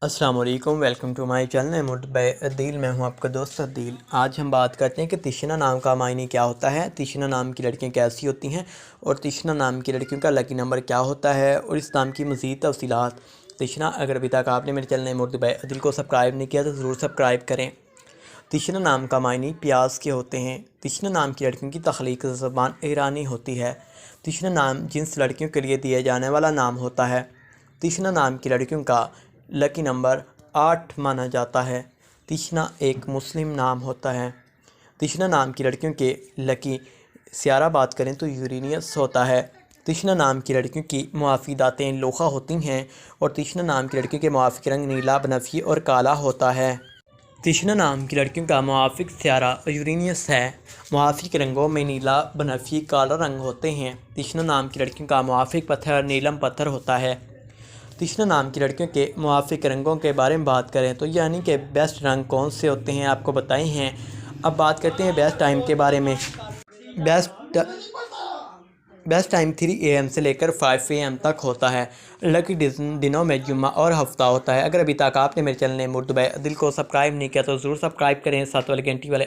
अस्सलाम वालेकुम, welcome to my channel Mutba Adeel. मैं हूं आपका दोस्त अदील। आज हम बात करते हैं कि तिशना नाम का मायने क्या होता है, तिशना नाम की लड़कियां कैसी होती हैं और तिशना नाम की लड़कियों का लकी नंबर क्या होता है और इस नाम की मज़ीद तफसीलात। तिशना, अगर अभी तक आपने मेरे चैनल मुतबा अदील को सब्सक्राइब नहीं किया तो ज़रूर सब्सक्राइब करें। तिशना नाम का मायने प्याज के होते हैं। तिशना नाम की लड़कियों की तख्लीक ज़बान ईरानी होती है। तिशना नाम जिन्स लड़कियों के लिए दिया जाने वाला नाम होता है। तिशना नाम की लड़कियों का लकी नंबर 8 माना जाता है। तिशना एक मुस्लिम नाम होता है। तिशना नाम की लड़कियों के लकी सियारा बात करें तो यूरेनियस होता है। तिशना नाम की लड़कियों की मुआफ़ी दातें लोहा होती हैं और तिशना नाम की लड़कियों के मुआफ़िक रंग नीला, बनफी और काला होता है। तिशना नाम की लड़कियों का मुआफ़िक सियारा यूरेनियस है। मुआफ़िक रंगों में नीला, बनफी, काला रंग होते हैं। तिशना नाम की लड़कियों का मुआफ़िक पत्थर नीलम पत्थर होता है। तिशना नाम की लड़कियों के मुआफ़िक रंगों के बारे में बात करें तो यानी कि बेस्ट रंग कौन से होते हैं आपको बताए हैं। अब बात करते हैं बेस्ट टाइम के बारे में। बेस्ट बेस्ट टाइम 3 AM से लेकर 5 AM तक होता है। लकी दिनों में जुम्मा और हफ्ता होता है। अगर अभी तक आपने मेरे चैनल मुतबा अदील को सब्सक्राइब नहीं किया तो ज़रूर सब्सक्राइब करें, साथ वाले घंटी वाले